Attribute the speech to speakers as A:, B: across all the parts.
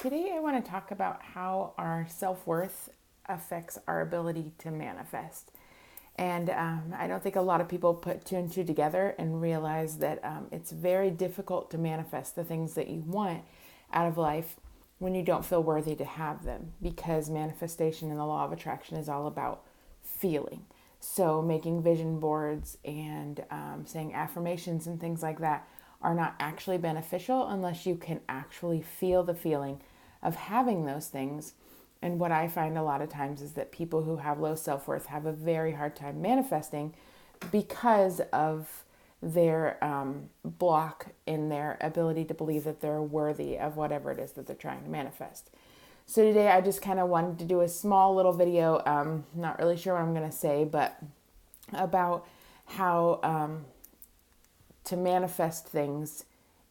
A: Today, I want to talk about how our self worth affects our ability to manifest. And I don't think a lot of people put two and two together and realize that it's very difficult to manifest the things that you want out of life when you don't feel worthy to have them, because manifestation and the law of attraction is all about feeling. So, making vision boards and saying affirmations and things like that are not actually beneficial unless you can actually feel the feeling of having those things. And what I find a lot of times is that people who have low self worth have a very hard time manifesting because of their block in their ability to believe that they're worthy of whatever it is that they're trying to manifest. So today I just kind of wanted to do a small little video, not really sure what I'm going to say, but about how to manifest things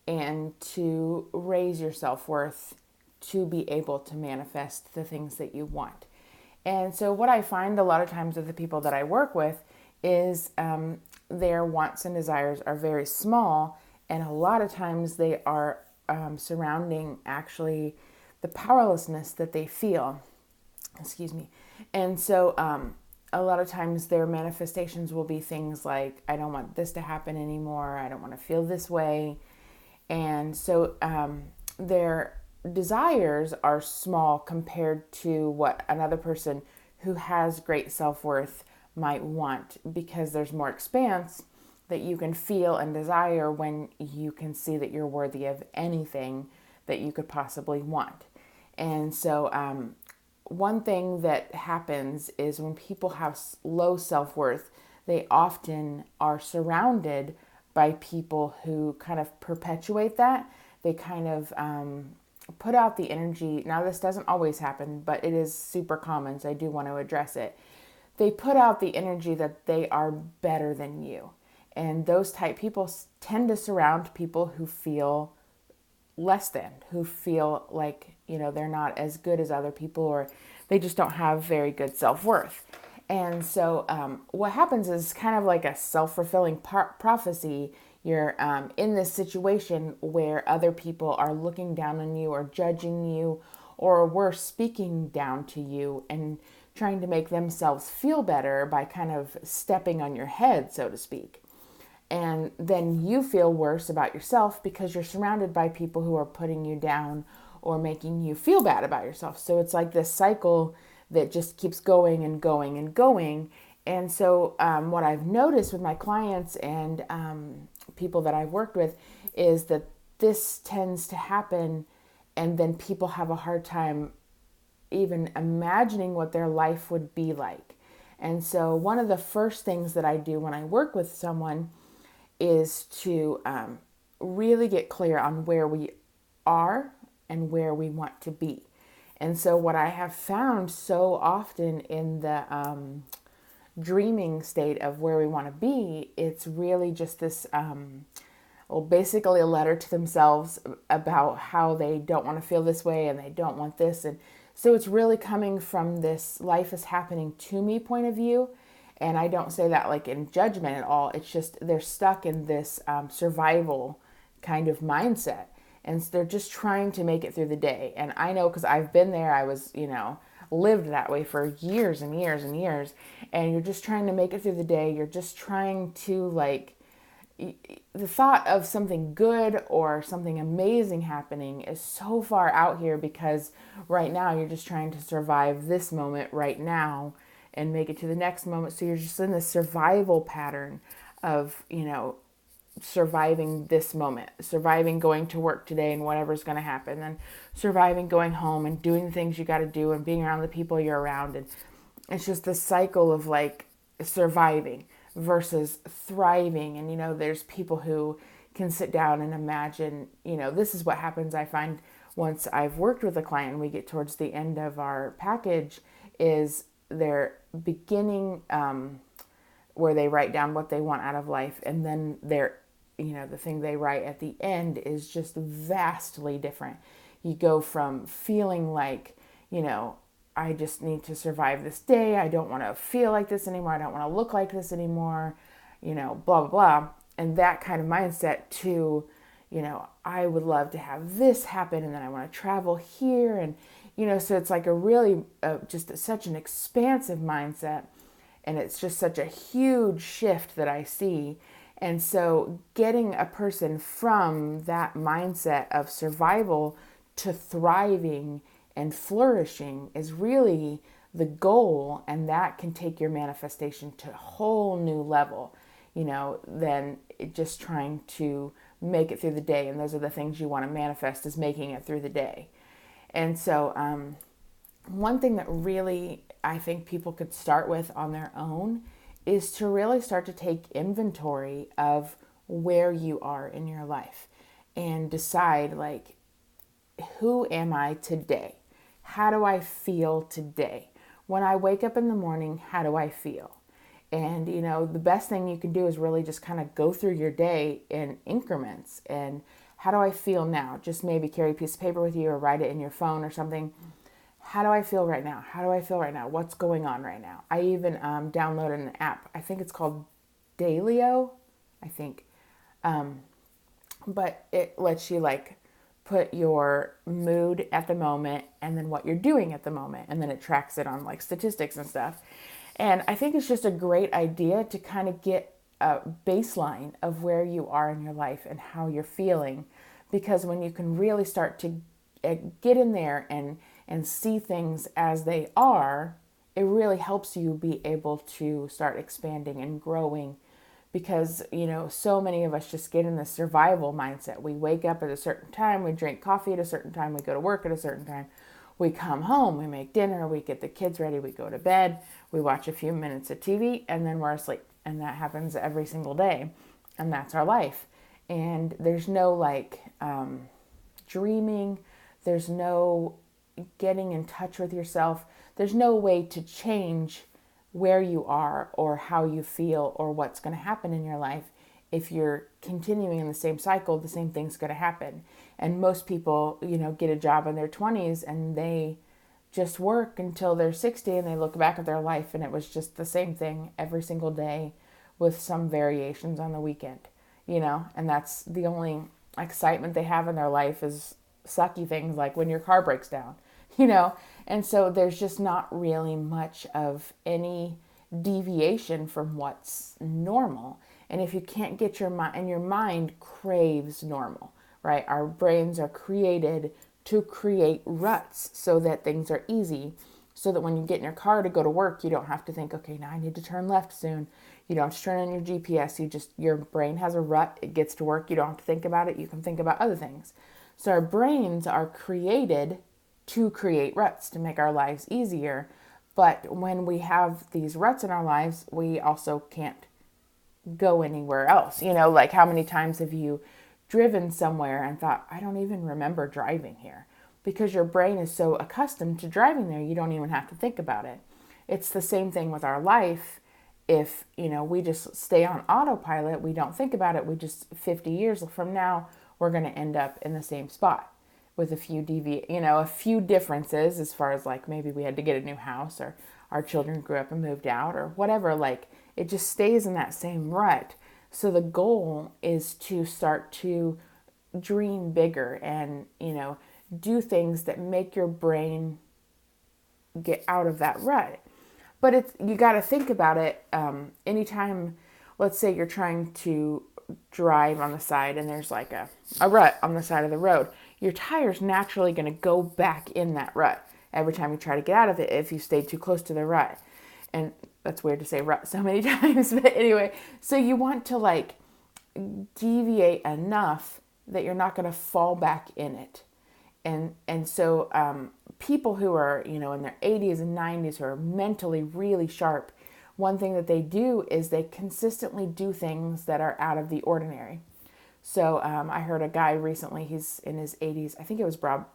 A: and to raise your self-worth to be able to manifest the things that you want. And so what I find a lot of times with the people that I work with is their wants and desires are very small, and a lot of times they are surrounding actually the powerlessness that they feel. Excuse me. And so a lot of times their manifestations will be things like, I don't want this to happen anymore. I don't want to feel this way. And so their desires are small compared to what another person who has great self-worth might want, because there's more expanse that you can feel and desire when you can see that you're worthy of anything that you could possibly want. And so one thing that happens is when people have low self-worth, they often are surrounded by people who kind of perpetuate that. They kind of put out the energy. Now, this doesn't always happen, but it is super common, so I do want to address it. They put out the energy that they are better than you. And those type people tend to surround people who feel less than, who feel like, they're not as good as other people, or they just don't have very good self-worth. And so what happens is kind of like a self-fulfilling prophecy. You're in this situation where other people are looking down on you or judging you, or worse, speaking down to you and trying to make themselves feel better by kind of stepping on your head, so to speak. And then you feel worse about yourself because you're surrounded by people who are putting you down or making you feel bad about yourself. So it's like this cycle that just keeps going and going and going. And so what I've noticed with my clients and people that I've worked with is that this tends to happen, and then people have a hard time even imagining what their life would be like. And so one of the first things that I do when I work with someone is to really get clear on where we are and where we want to be. And so what I have found so often in the dreaming state of where we want to be, it's really just this, basically a letter to themselves about how they don't want to feel this way and they don't want this. And so it's really coming from this life is happening to me point of view. And I don't say that like in judgment at all. It's just they're stuck in this survival kind of mindset. And so they're just trying to make it through the day. And I know because I've been there. I was, lived that way for years and years and years. And you're just trying to make it through the day. You're just trying to the thought of something good or something amazing happening is so far out here, because right now you're just trying to survive this moment right now and make it to the next moment. So you're just in this survival pattern of, surviving this moment, surviving going to work today and whatever's going to happen, then surviving going home and doing the things you got to do and being around the people you're around. And it's just this cycle of surviving versus thriving. And, there's people who can sit down and imagine, this is what happens. I find once I've worked with a client and we get towards the end of our package is they're beginning where they write down what they want out of life, and then the thing they write at the end is just vastly different. You go from feeling like, I just need to survive this day. I don't want to feel like this anymore. I don't want to look like this anymore, blah, blah, blah. And that kind of mindset to, I would love to have this happen, and then I want to travel here. And, so it's like a really, just such an expansive mindset. And it's just such a huge shift that I see. And so getting a person from that mindset of survival to thriving and flourishing is really the goal. And that can take your manifestation to a whole new level, than just trying to make it through the day. And those are the things you want to manifest, is making it through the day. And so one thing that really I think people could start with on their own is to really start to take inventory of where you are in your life and decide, like, who am I today? How do I feel today? When I wake up in the morning, how do I feel? And, the best thing you can do is really just kind of go through your day in increments. And how do I feel now? Just maybe carry a piece of paper with you or write it in your phone or something. How do I feel right now? How do I feel right now? What's going on right now? I even downloaded an app. I think it's called Dailyo, I think. But it lets you put your mood at the moment and then what you're doing at the moment. And then it tracks it on statistics and stuff. And I think it's just a great idea to kind of get a baseline of where you are in your life and how you're feeling. Because when you can really start to get in there and see things as they are, it really helps you be able to start expanding and growing. Because, so many of us just get in the survival mindset. We wake up at a certain time, we drink coffee at a certain time, we go to work at a certain time, we come home, we make dinner, we get the kids ready, we go to bed, we watch a few minutes of TV, and then we're asleep. And that happens every single day. And that's our life. And there's no dreaming, there's no getting in touch with yourself. There's no way to change where you are or how you feel or what's going to happen in your life. If you're continuing in the same cycle, the same thing's going to happen. And most people, get a job in their 20s and they just work until they're 60 and they look back at their life and it was just the same thing every single day with some variations on the weekend, and that's the only excitement they have in their life is sucky things like when your car breaks down, and so there's just not really much of any deviation from what's normal. And if you can't get your mind, and your mind craves normal, right? Our brains are created to create ruts so that things are easy, so that when you get in your car to go to work, you don't have to think, okay, now I need to turn left soon. You don't have to turn on your GPS. Your brain has a rut. It gets to work. You don't have to think about it. You can think about other things. So our brains are created to create ruts, to make our lives easier. But when we have these ruts in our lives, we also can't go anywhere else. How many times have you driven somewhere and thought, I don't even remember driving here? Because your brain is so accustomed to driving there, you don't even have to think about it. It's the same thing with our life. If, we just stay on autopilot, we don't think about it, 50 years from now, we're going to end up in the same spot with a few differences as far as maybe we had to get a new house or our children grew up and moved out or whatever. It just stays in that same rut. So the goal is to start to dream bigger and, do things that make your brain get out of that rut. But you got to think about it. Anytime, let's say you're trying to drive on the side and there's a rut on the side of the road, your tire's naturally going to go back in that rut every time you try to get out of it if you stay too close to the rut. And that's weird to say rut so many times, but anyway, so you want to deviate enough that you're not going to fall back in it. And so people who are, in their 80s and 90s who are mentally really sharp, one thing that they do is they consistently do things that are out of the ordinary. So I heard a guy recently, he's in his 80s, I think it was Bob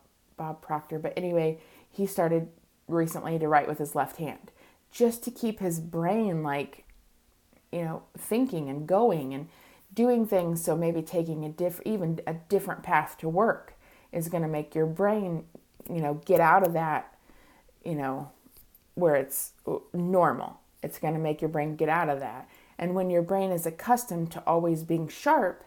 A: Proctor, but anyway, he started recently to write with his left hand just to keep his brain thinking and going and doing things. So maybe taking even a different path to work is going to make your brain, get out of that, where it's normal. It's going to make your brain get out of that. And when your brain is accustomed to always being sharp,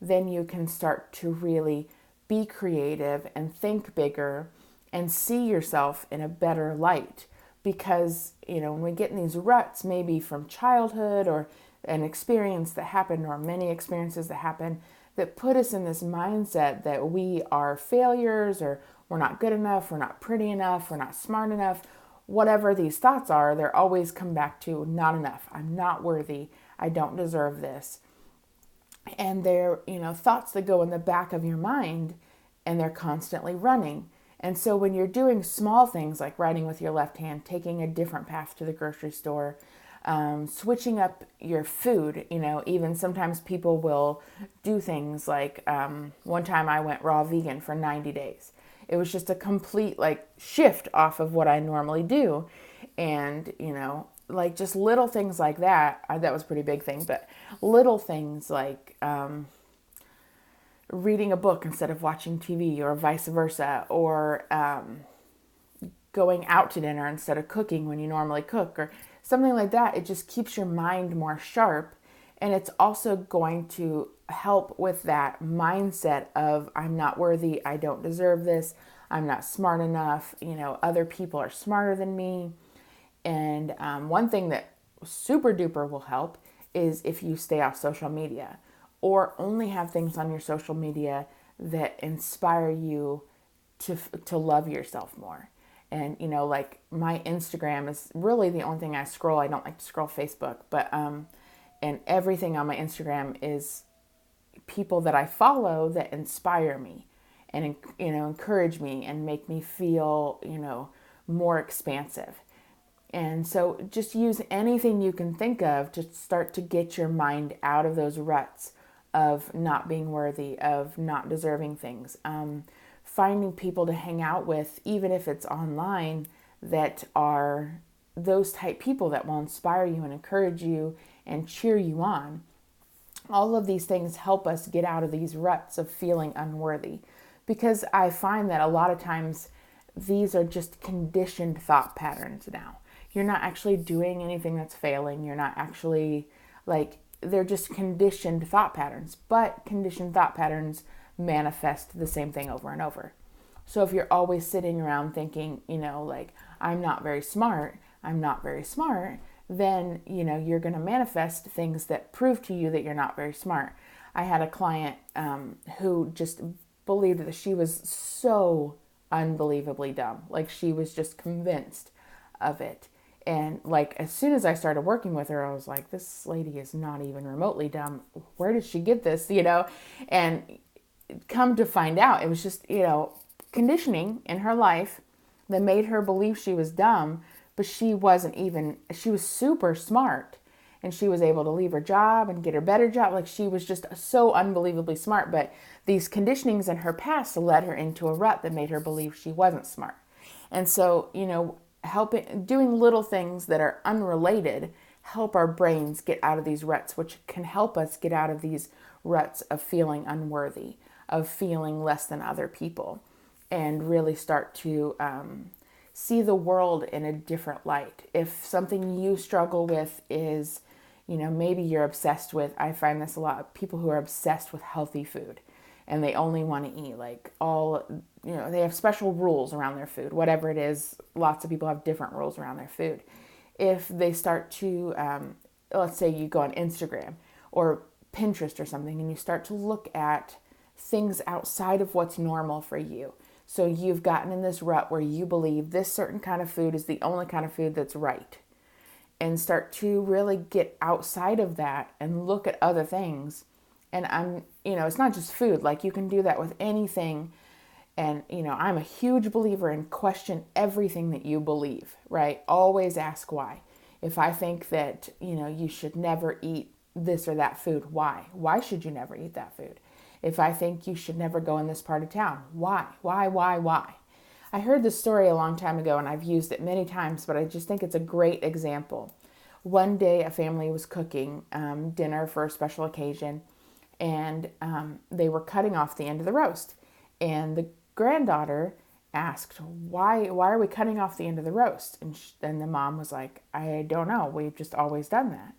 A: then you can start to really be creative and think bigger and see yourself in a better light. Because, when we get in these ruts, maybe from childhood or an experience that happened or many experiences that happen that put us in this mindset that we are failures or we're not good enough, we're not pretty enough, we're not smart enough, whatever these thoughts are, they're always come back to not enough. I'm not worthy. I don't deserve this. And they're, thoughts that go in the back of your mind and they're constantly running. And so when you're doing small things like writing with your left hand, taking a different path to the grocery store, switching up your food, even sometimes people will do things like one time I went raw vegan for 90 days. It was just a complete shift off of what I normally do. And, just little things like that, that was a pretty big thing, but little things like reading a book instead of watching TV or vice versa, or going out to dinner instead of cooking when you normally cook or something like that. It just keeps your mind more sharp. And it's also going to help with that mindset of I'm not worthy, I don't deserve this, I'm not smart enough, other people are smarter than me. And one thing that super duper will help is if you stay off social media or only have things on your social media that inspire you to love yourself more. And, my Instagram is really the only thing I scroll. I don't like to scroll Facebook, but, and everything on my Instagram is people that I follow that inspire me and, encourage me and make me feel, more expansive. And so just use anything you can think of to start to get your mind out of those ruts of not being worthy, of not deserving things. Finding people to hang out with, even if it's online, that are those type people that will inspire you and encourage you and cheer you on. All of these things help us get out of these ruts of feeling unworthy, because I find that a lot of times these are just conditioned thought patterns now. You're not actually doing anything that's failing. You're not actually they're just conditioned thought patterns, but conditioned thought patterns manifest the same thing over and over. So if you're always sitting around thinking, I'm not very smart, then, you're going to manifest things that prove to you that you're not very smart. I had a client who just believed that she was so unbelievably dumb. She was just convinced of it. And as soon as I started working with her, I was like, this lady is not even remotely dumb. Where did she get this? And come to find out, it was just, conditioning in her life that made her believe she was dumb, but she was super smart, and she was able to leave her job and get her better job. She was just so unbelievably smart, but these conditionings in her past led her into a rut that made her believe she wasn't smart. And so, doing little things that are unrelated help our brains get out of these ruts, which can help us get out of these ruts of feeling unworthy, of feeling less than other people, and really start to see the world in a different light. If something you struggle with is, maybe you're obsessed with, I find this a lot, of people who are obsessed with healthy food and they only want to eat they have special rules around their food, whatever it is. Lots of people have different rules around their food. If they start to, let's say you go on Instagram or Pinterest or something and you start to look at things outside of what's normal for you. So you've gotten in this rut where you believe this certain kind of food is the only kind of food that's right. And start to really get outside of that and look at other things. And it's not just food. You can do that with anything. And, I'm a huge believer in question everything that you believe, right? Always ask why. If I think that, you should never eat this or that food, why? Why should you never eat that food? If I think you should never go in this part of town, why? Why? I heard this story a long time ago and I've used it many times, but I just think it's a great example. One day a family was cooking dinner for a special occasion, and they were cutting off the end of the roast. And the granddaughter asked, why are we cutting off the end of the roast? And the mom was like, I don't know. We've just always done that.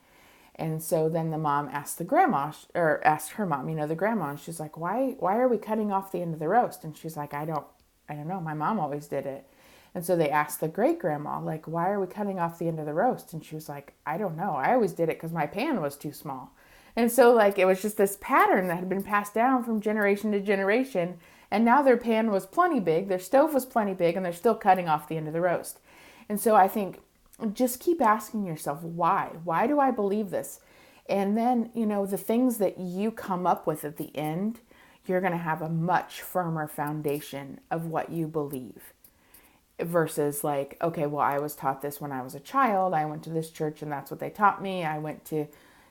A: And so then the mom asked the grandma, or asked her mom, the grandma, and she's like, why are we cutting off the end of the roast? And she's like, I don't know. My mom always did it. And so they asked the great grandma, like, why are we cutting off the end of the roast? And she was like, I don't know. I always did it because my pan was too small. And so like it was just this pattern that had been passed down from generation to generation. And now their pan was plenty big, their stove was plenty big, and they're still cutting off the end of the roast. And so I think just keep asking yourself, why? Why do I believe this? And then, the things that you come up with at the end, you're going to have a much firmer foundation of what you believe versus like, okay, well, I was taught this when I was a child. I went to this church and that's what they taught me. I went to,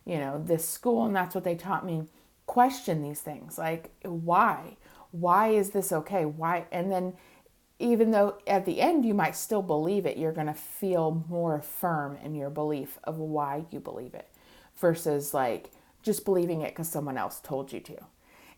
A: this school and that's what they taught me. Question these things like, why? Why is this okay? Why? And then even though at the end you might still believe it, you're going to feel more firm in your belief of why you believe it versus like just believing it because someone else told you to.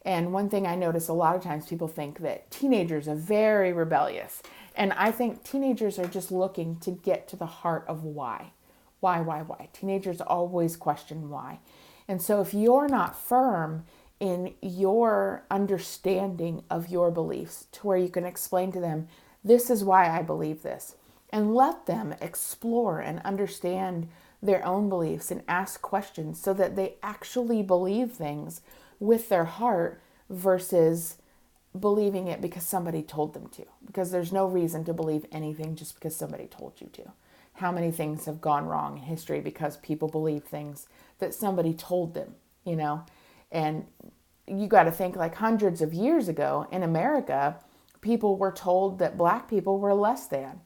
A: And one thing I notice a lot of times people think that teenagers are very rebellious. And I think teenagers are just looking to get to the heart of why. Why? Teenagers always question why. And so if you're not firm in your understanding of your beliefs to where you can explain to them, this is why I believe this, and let them explore and understand their own beliefs and ask questions so that they actually believe things with their heart versus believing it because somebody told them to. Because there's no reason to believe anything just because somebody told you to. How many things have gone wrong in history because people believe things that somebody told them, And you got to think like hundreds of years ago in America, people were told that black people were less than.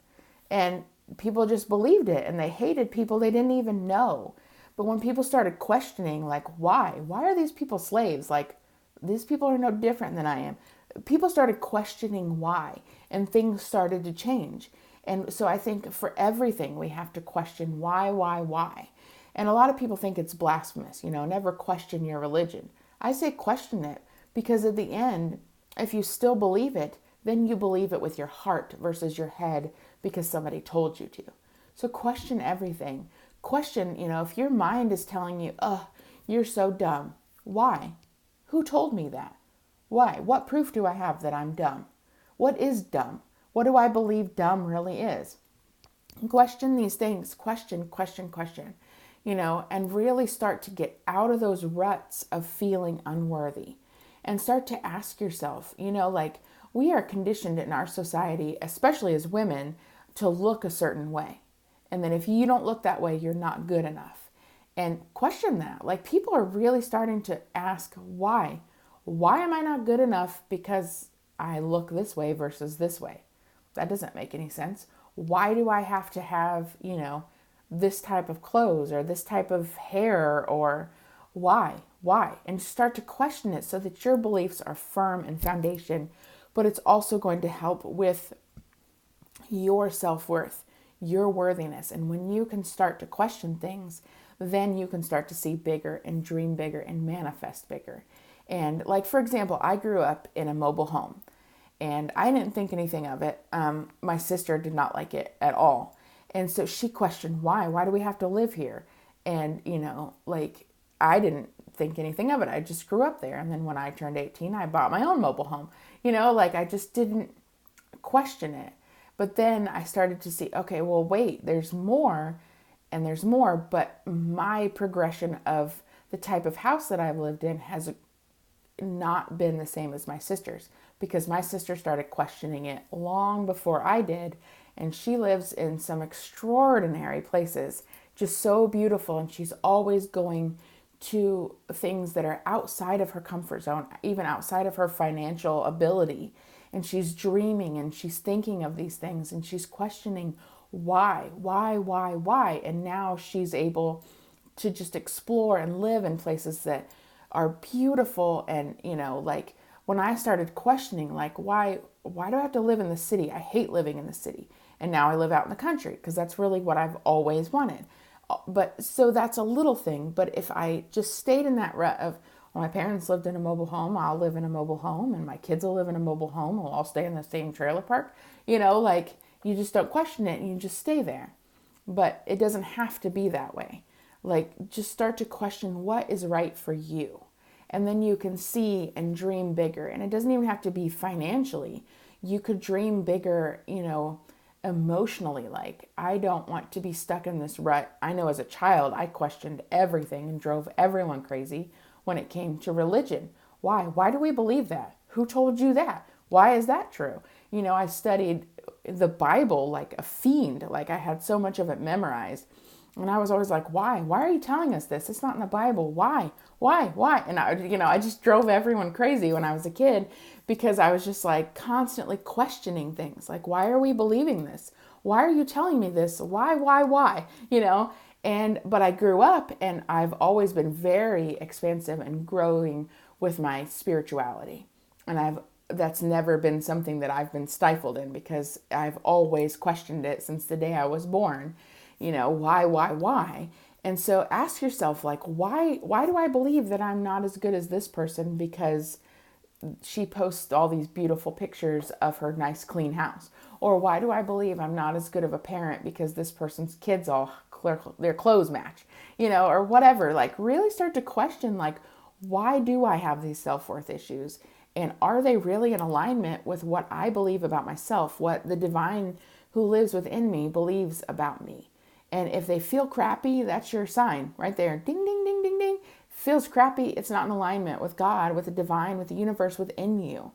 A: And people just believed it and they hated people they didn't even know. But when people started questioning, like, why? Why are these people slaves? Like, these people are no different than I am. People started questioning why, and things started to change. And so I think for everything, we have to question why. And a lot of people think it's blasphemous, never question your religion. I say question it because at the end, if you still believe it, then you believe it with your heart versus your head because somebody told you to. So question everything. Question, if your mind is telling you, you're so dumb. Why? Who told me that? Why? What proof do I have that I'm dumb? What is dumb? What do I believe dumb really is? Question these things. Question. And really start to get out of those ruts of feeling unworthy and start to ask yourself, like we are conditioned in our society, especially as women, to look a certain way. And then if you don't look that way, you're not good enough. And question that. Like people are really starting to ask why. Why am I not good enough because I look this way versus this way? That doesn't make any sense. Why do I have to have, this type of clothes or this type of hair or why? And start to question it so that your beliefs are firm and foundation, but it's also going to help with your self-worth, your worthiness. And when you can start to question things, then you can start to see bigger and dream bigger and manifest bigger. And like, for example, I grew up in a mobile home and I didn't think anything of it. My sister did not like it at all. And so she questioned why do we have to live here? And, I didn't think anything of it. I just grew up there. And then when I turned 18, I bought my own mobile home, I just didn't question it. But then I started to see, okay, well, wait, there's more and there's more. But my progression of the type of house that I've lived in has not been the same as my sister's because my sister started questioning it long before I did. And she lives in some extraordinary places, just so beautiful. And she's always going to things that are outside of her comfort zone, even outside of her financial ability. And she's dreaming and she's thinking of these things and she's questioning why. And now she's able to just explore and live in places that are beautiful. And, when I started questioning, like, why do I have to live in the city? I hate living in the city. And now I live out in the country because that's really what I've always wanted. But so that's a little thing. But if I just stayed in that rut of, well, my parents lived in a mobile home, I'll live in a mobile home, and my kids will live in a mobile home, we'll all stay in the same trailer park, you just don't question it and you just stay there. But it doesn't have to be that way. Like, just start to question what is right for you. And then you can see and dream bigger. And it doesn't even have to be financially. You could dream bigger, emotionally. Like, I don't want to be stuck in this rut. I know as a child, I questioned everything and drove everyone crazy when it came to religion. Why? Why do we believe that? Who told you that? Why is that true? I studied the Bible like a fiend. Like, I had so much of it memorized. And I was always like, why? Why are you telling us this? It's not in the Bible. Why? Why? Why? And I just drove everyone crazy when I was a kid because I was just like constantly questioning things. Like, why are we believing this? Why are you telling me this? Why? But I grew up and I've always been very expansive and growing with my spirituality. And that's never been something that I've been stifled in because I've always questioned it since the day I was born. Why? And so ask yourself, like, why do I believe that I'm not as good as this person because she posts all these beautiful pictures of her nice clean house? Or why do I believe I'm not as good of a parent because this person's kids their clothes match, or whatever. Like, really start to question, like, why do I have these self-worth issues? And are they really in alignment with what I believe about myself, what the divine who lives within me believes about me? And if they feel crappy, that's your sign right there. Ding, ding, ding, ding, ding. Feels crappy, it's not in alignment with God, with the divine, with the universe within you.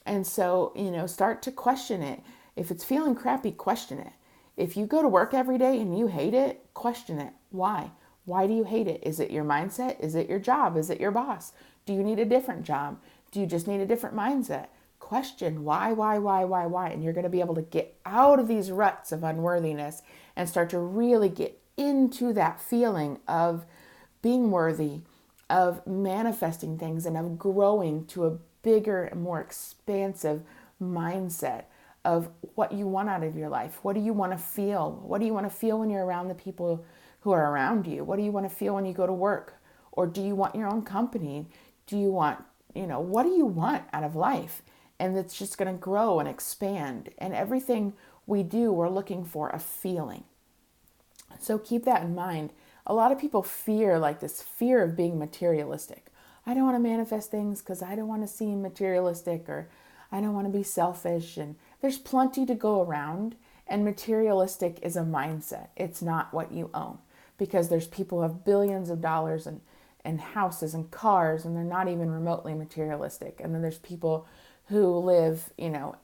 A: And so, start to question it. If it's feeling crappy, question it. If you go to work every day and you hate it, question it. Why? Why do you hate it? Is it your mindset? Is it your job? Is it your boss? Do you need a different job? Do you just need a different mindset? Question why? And you're going to be able to get out of these ruts of unworthiness and start to really get into that feeling of being worthy, of manifesting things, and of growing to a bigger and more expansive mindset of what you want out of your life. What do you want to feel? What do you want to feel when you're around the people who are around you? What do you want to feel when you go to work? Or do you want your own company? Do you want, what do you want out of life? And it's just going to grow and expand. And everything we do, we're looking for a feeling. So keep that in mind. A lot of people fear, like this fear of being materialistic. I don't want to manifest things because I don't want to seem materialistic, or I don't want to be selfish. And there's plenty to go around. And materialistic is a mindset. It's not what you own. Because there's people who have billions of dollars and houses and cars, and they're not even remotely materialistic. And then there's people who live,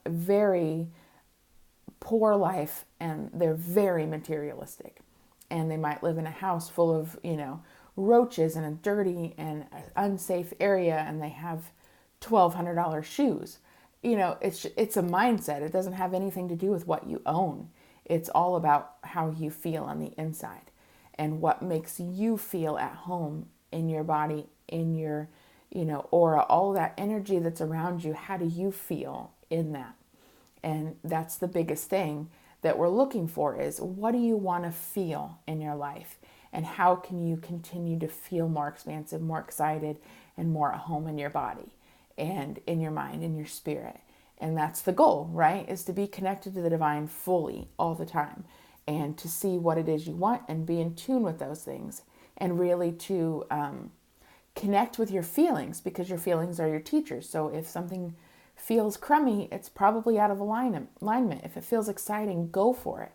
A: very poor life, and they're very materialistic. And they might live in a house full of, roaches in a dirty and unsafe area, and they have $1,200 shoes. It's a mindset. It doesn't have anything to do with what you own. It's all about how you feel on the inside and what makes you feel at home in your body, in your, aura, all that energy that's around you. How do you feel in that? And that's the biggest thing that we're looking for, is what do you want to feel in your life? And how can you continue to feel more expansive, more excited, and more at home in your body and in your mind, in your spirit? And that's the goal, right? Is to be connected to the divine fully all the time, and to see what it is you want and be in tune with those things, and really to connect with your feelings, because your feelings are your teachers. So if something feels crummy, it's probably out of alignment. If it feels exciting, go for it,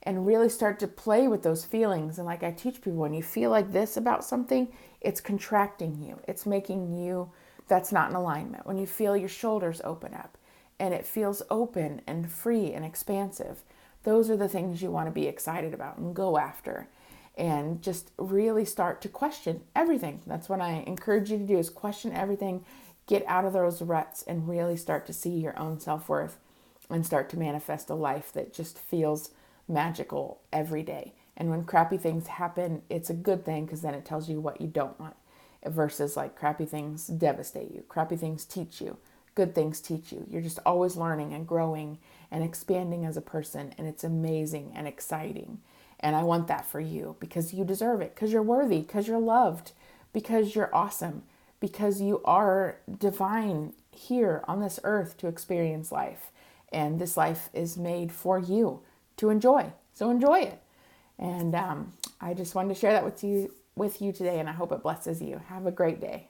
A: and really start to play with those feelings. And like I teach people, when you feel like this about something, it's contracting you. It's making you, that's not in alignment. When you feel your shoulders open up and it feels open and free and expansive, those are the things you want to be excited about and go after. And just really start to question everything. That's what I encourage you to do, is question everything. Get out of those ruts and really start to see your own self-worth and start to manifest a life that just feels magical every day. And when crappy things happen, it's a good thing, because then it tells you what you don't want, versus like crappy things devastate you. Crappy things teach you. Good things teach you. You're just always learning and growing and expanding as a person, and it's amazing and exciting. And I want that for you, because you deserve it, because you're worthy, because you're loved, because you're awesome, because you are divine here on this earth to experience life. And this life is made for you to enjoy. So enjoy it. And I just wanted to share that with you today, and I hope it blesses you. Have a great day.